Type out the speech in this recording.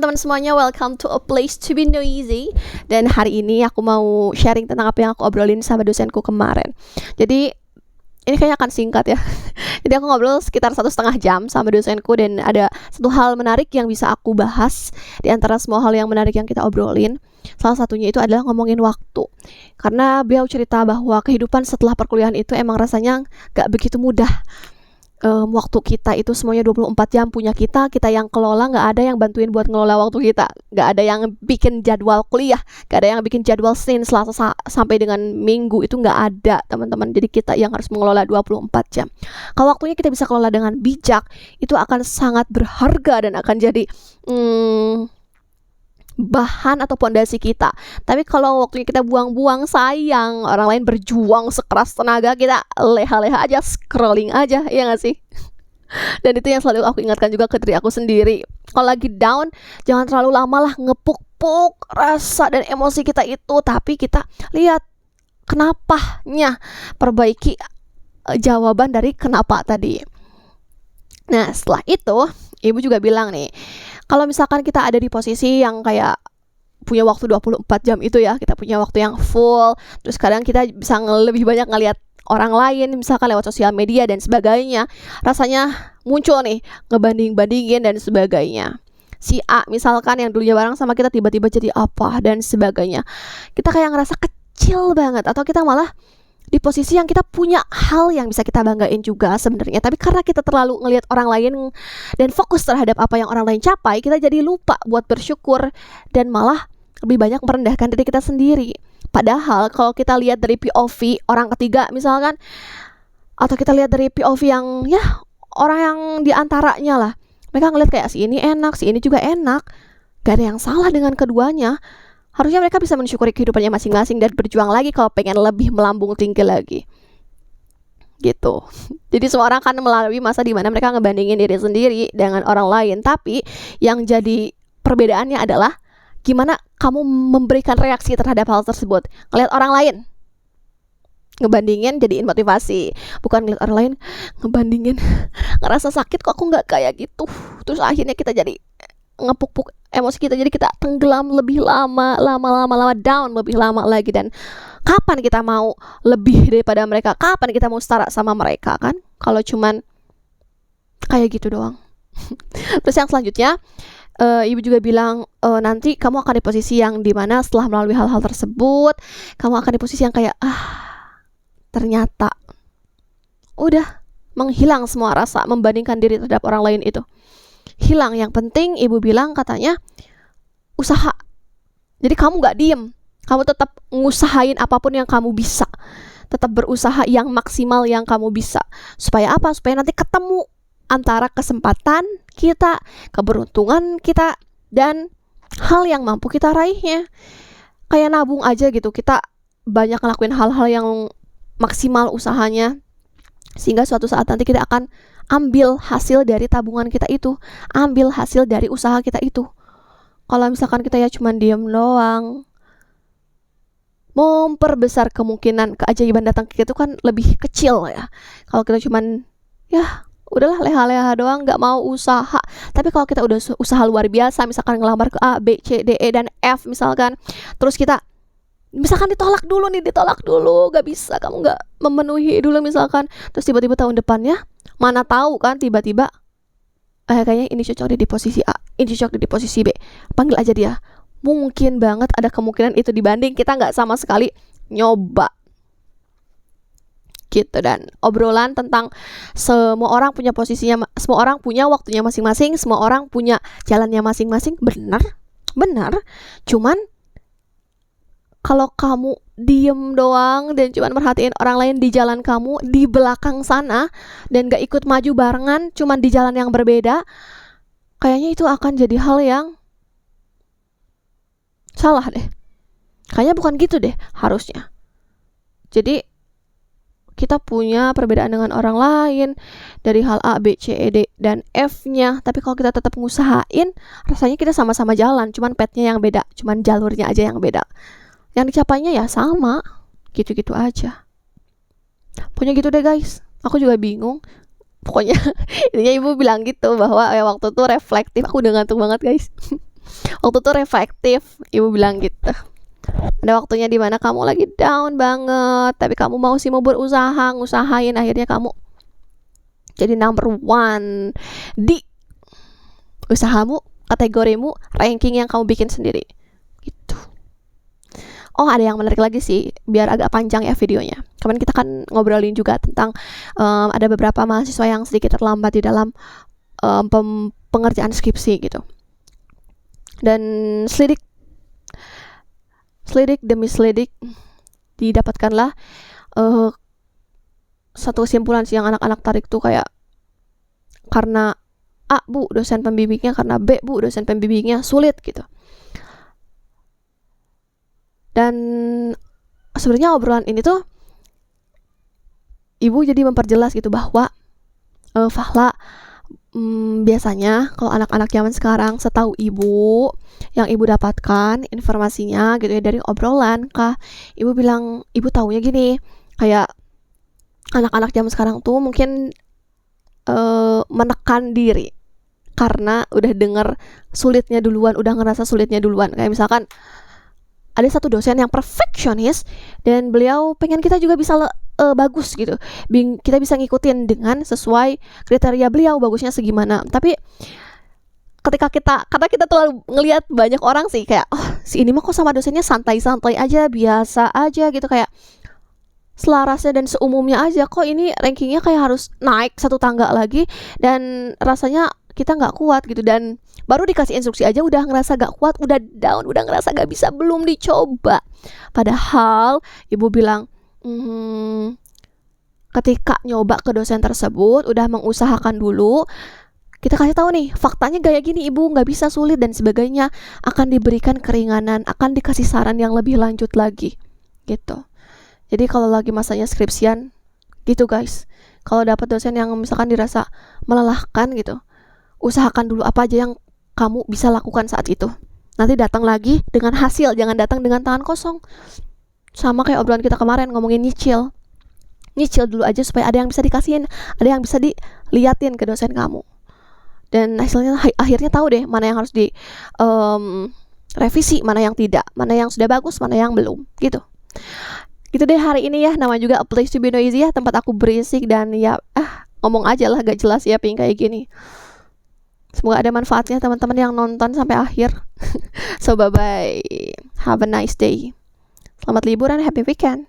teman-teman semuanya, welcome to a place to be noisy. Dan hari ini aku mau sharing tentang apa yang aku obrolin sama dosenku kemarin. Jadi ini kayaknya akan singkat ya. Jadi aku ngobrol sekitar 1,5 jam sama dosenku, dan ada satu hal menarik yang bisa aku bahas di antara semua hal yang menarik yang kita obrolin. Salah satunya itu adalah ngomongin waktu. Karena beliau cerita bahwa kehidupan setelah perkuliahan itu emang rasanya gak begitu mudah. Waktu kita itu semuanya 24 jam punya kita yang kelola, nggak ada yang bantuin buat ngelola waktu kita, nggak ada yang bikin jadwal kuliah, nggak ada yang bikin jadwal Senin, Selasa sampai dengan Minggu, itu nggak ada teman-teman. Jadi kita yang harus mengelola 24 jam. Kalau waktunya kita bisa kelola dengan bijak, itu akan sangat berharga dan akan jadi bahan atau pondasi kita. Tapi kalau waktunya kita buang-buang, sayang, orang lain berjuang sekeras tenaga, kita leha-leha aja, scrolling aja, ya gak sih? Dan itu yang selalu aku ingatkan juga ke diri aku sendiri. Kalau lagi down, jangan terlalu lama lah ngepuk-puk rasa dan emosi kita itu, tapi kita lihat kenapanya, perbaiki jawaban dari kenapa tadi. Nah, setelah itu ibu juga bilang nih, kalau misalkan kita ada di posisi yang kayak punya waktu 24 jam itu ya, kita punya waktu yang full, terus kadang kita bisa lebih banyak ngelihat orang lain, misalkan lewat sosial media dan sebagainya, rasanya muncul nih ngebanding-bandingin dan sebagainya. Si A misalkan yang dulunya bareng sama kita tiba-tiba jadi apa dan sebagainya. Kita kayak ngerasa kecil banget, atau kita malah di posisi yang kita punya hal yang bisa kita banggain juga sebenarnya, tapi karena kita terlalu ngelihat orang lain dan fokus terhadap apa yang orang lain capai, kita jadi lupa buat bersyukur dan malah lebih banyak merendahkan diri kita sendiri. Padahal kalau kita lihat dari POV orang ketiga misalkan, atau kita lihat dari POV yang ya orang yang diantaranya lah, mereka ngelihat kayak si ini enak, si ini juga enak, gak ada yang salah dengan keduanya. Harusnya mereka bisa mensyukuri kehidupannya masing-masing dan berjuang lagi kalau pengen lebih melambung tinggi lagi. Gitu. Jadi semua orang kan melalui masa di mana mereka ngebandingin diri sendiri dengan orang lain. Tapi yang jadi perbedaannya adalah gimana kamu memberikan reaksi terhadap hal tersebut. Ngelihat orang lain ngebandingin jadiin motivasi, bukan ngeliat orang lain ngebandingin ngerasa sakit kok aku nggak kayak gitu, terus akhirnya kita jadi ngepuk-puk emosi kita, jadi kita tenggelam lebih lama down lebih lama lagi. Dan kapan kita mau lebih daripada mereka, kapan kita mau setara sama mereka kan, kalau cuman kayak gitu doang. Terus yang selanjutnya, ibu juga bilang nanti kamu akan di posisi yang dimana setelah melalui hal-hal tersebut, kamu akan di posisi yang kayak ternyata udah menghilang semua rasa membandingkan diri terhadap orang lain itu, hilang. Yang penting ibu bilang katanya usaha. Jadi kamu gak diem, kamu tetap ngusahain apapun yang kamu bisa, tetap berusaha yang maksimal yang kamu bisa. Supaya apa? Supaya nanti ketemu antara kesempatan kita, keberuntungan kita, dan hal yang mampu kita raihnya. Kayak nabung aja gitu, kita banyak ngelakuin hal-hal yang maksimal usahanya, sehingga suatu saat nanti kita akan ambil hasil dari tabungan kita itu, ambil hasil dari usaha kita itu. Kalau misalkan kita ya cuman diem doang, memperbesar kemungkinan keajaiban datang ke kita itu kan lebih kecil ya. Kalau kita cuman ya udahlah leha-leha doang, nggak mau usaha. Tapi kalau kita udah usaha luar biasa, misalkan ngelamar ke A, B, C, D, E, dan F misalkan, terus kita misalkan ditolak dulu, gak bisa, kamu gak memenuhi dulu misalkan, terus tiba-tiba tahun depannya, mana tahu kan tiba-tiba kayaknya ini cocok di posisi A, ini cocok di posisi B, panggil aja dia. Mungkin banget ada kemungkinan itu dibanding kita gak sama sekali nyoba gitu. Dan obrolan tentang semua orang punya posisinya, semua orang punya waktunya masing-masing, semua orang punya jalannya masing-masing, benar. Cuman kalau kamu diem doang dan cuma merhatiin orang lain di jalan kamu di belakang sana dan gak ikut maju barengan, cuman di jalan yang berbeda, kayaknya itu akan jadi hal yang salah deh. Kayaknya bukan gitu deh harusnya. Jadi kita punya perbedaan dengan orang lain dari hal A, B, C, E, D, dan F-nya. Tapi kalau kita tetap ngusahain, rasanya kita sama-sama jalan, cuman petnya yang beda, cuman jalurnya aja yang beda. Yang dicapainya ya sama, gitu-gitu aja. Pokoknya gitu deh guys, aku juga bingung. Pokoknya intinya ibu bilang gitu, bahwa waktu tuh reflektif. Aku udah ngantuk banget guys. Waktu itu reflektif, ibu bilang gitu. Ada waktunya dimana kamu lagi down banget, tapi kamu mau berusaha, ngusahain, akhirnya kamu jadi number one di usahamu, kategorimu, ranking yang kamu bikin sendiri gitu. Oh, ada yang menarik lagi sih, biar agak panjang ya videonya. Kemarin kita kan ngobrolin juga tentang ada beberapa mahasiswa yang sedikit terlambat di dalam pengerjaan skripsi gitu. Dan selidik demi selidik didapatkanlah satu kesimpulan sih yang anak-anak tarik tuh, kayak karena A bu dosen pembimbingnya, karena B bu dosen pembimbingnya sulit gitu. Dan sebenarnya obrolan ini tuh ibu jadi memperjelas gitu bahwa Fahla, biasanya kalau anak-anak zaman sekarang, setahu ibu yang ibu dapatkan informasinya gitu ya dari obrolan kah, ibu bilang ibu taunya gini, kayak anak-anak zaman sekarang tuh mungkin menekan diri karena udah denger sulitnya duluan, udah ngerasa sulitnya duluan. Kayak misalkan ada satu dosen yang perfeksionis dan beliau pengen kita juga bisa bagus gitu. Kita bisa ngikutin dengan sesuai kriteria beliau bagusnya segimana. Tapi karena kita terlalu ngelihat banyak orang sih kayak, oh si ini mah kok sama dosennya santai-santai aja, biasa aja gitu, kayak selarasnya dan seumumnya aja, kok ini rankingnya kayak harus naik satu tangga lagi, dan rasanya kita nggak kuat gitu. Dan baru dikasih instruksi aja udah ngerasa gak kuat, udah down, udah ngerasa gak bisa, belum dicoba. Padahal ibu bilang ketika nyoba ke dosen tersebut udah mengusahakan dulu, kita kasih tahu nih faktanya kayak gini ibu, nggak bisa, sulit dan sebagainya, akan diberikan keringanan, akan dikasih saran yang lebih lanjut lagi gitu. Jadi kalau lagi masanya skripsian gitu guys, kalau dapat dosen yang misalkan dirasa melelahkan gitu, usahakan dulu apa aja yang kamu bisa lakukan saat itu. Nanti datang lagi dengan hasil, jangan datang dengan tangan kosong. Sama kayak obrolan kita kemarin ngomongin nyicil dulu aja supaya ada yang bisa dikasihin, ada yang bisa diliatin ke dosen kamu. Dan hasilnya akhirnya tahu deh mana yang harus di revisi, mana yang tidak, mana yang sudah bagus, mana yang belum gitu. Gitu deh hari ini ya, nama juga A Place to Be Noisy ya, tempat aku berisik dan ya ngomong aja lah gak jelas ya ping kayak gini. Semoga ada manfaatnya teman-teman yang nonton sampai akhir. So bye bye, have a nice day, selamat liburan, happy weekend.